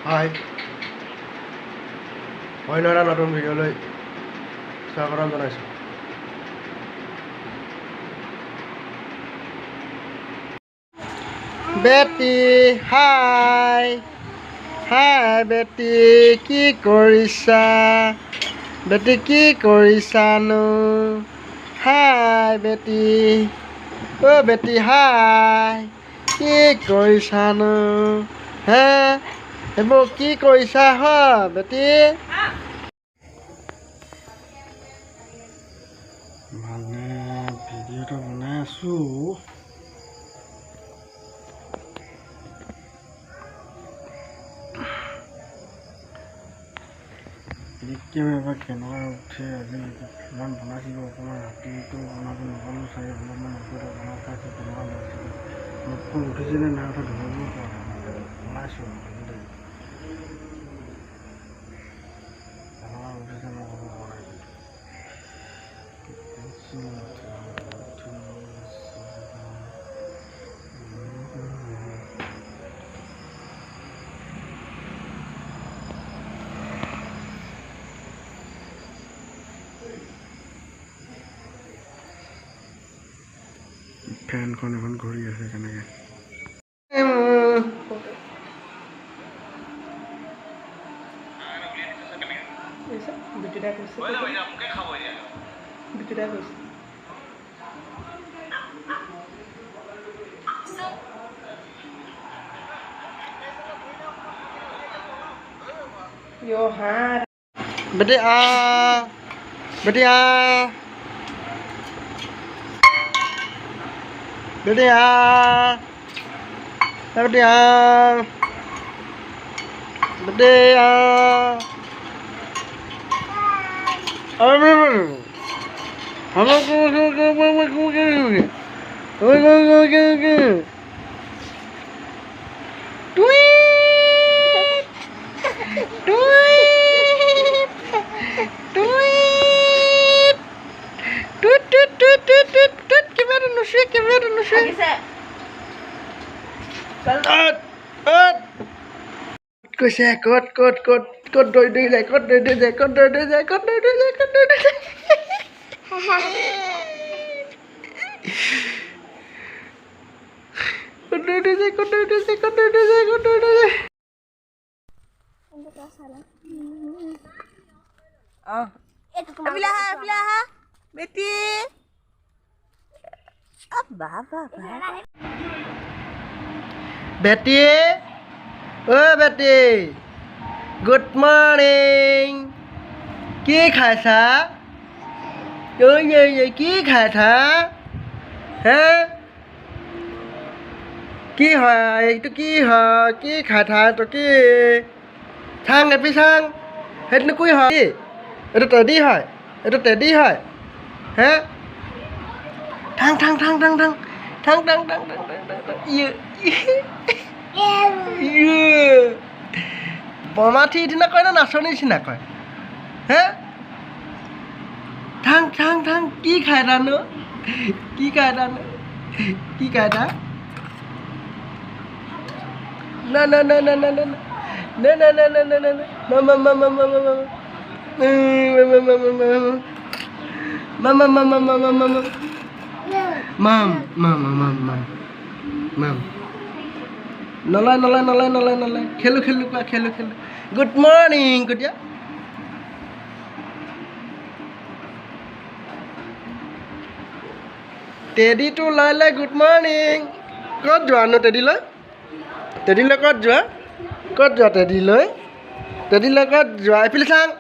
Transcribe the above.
হাই অন্য এটা নতুন ভিডিঅ'লৈ স্বাগতম জনাইছোঁ বেটি হাই হাই বেটি কি কৰিছা বেটি কি কৰিছানো হাই বেটি অ' বেটি হাই কি কৰিছানো হে এইবোৰ কি কৰিছা হয় বেটি মানে ভিডিঅ'টো বনাই আছোঁ কেমেৰা কেনেকুৱা উঠে আজি ইমান বনাইছিলোঁ অকণমান ৰাতিটো বনাব নাপালোঁ চাগে অলপমান ওপৰতে বনাই চাইছোঁ কেনেকুৱা লাগিছিলে মুখখন উঠিছিলে নাই উঠা ধৰিব পৰা নাই বনাইছোঁ কেনেকুৱা উঠিছে মই ক'ব পৰা নাই ফেনখন এখন ঘূৰি আছে কেনেকৈ বেটি বেটি Đưa đi à. Đưa đi à. Đưa đi à. কৈছে ক'ত দৌৰি যায় ক'ত দৌৰি যায় ক'ত দৌৰি যায় ক'ত দৌৰি যায় ক'ত দৌৰি যায় ক'ত দৌৰি যায় ক'ত দৌৰি যায় ক'ত দৌৰি যায় ক'ত দৌৰি যায় Abilah Betty. Apa? Betty, oh Betty, good morning. Ki khai tha? Ơi ki khai tha? Hả? Ki hỏi tôi ki hỏi ki khai tha tôi ki thang cái pisang hết nó cúi hỏi এটা teddy হয় এটা teddy হয় হ্যাঁ ঠাং ঠাং ঠাং ঠাং ঠাং ঠাং ঠাং ঠাং ঠাং ঠাং বমাঠি নিচিনা কয় না নাচনী নিচিনা কয় হে ঠাং ঠাং ঠাং কি খায় তানো কি খায় তানো কি খায় তা না না না না না না না না না না না না মামা মামা মামা মামা Mom. Nolai. Khelu. Good morning, good ya. Teddy to Lala, good morning. Kot jua no Teddy lo? Teddy lo kot jua? Kot jua Teddy lo? Teddy lo kot jua? Pilih sang.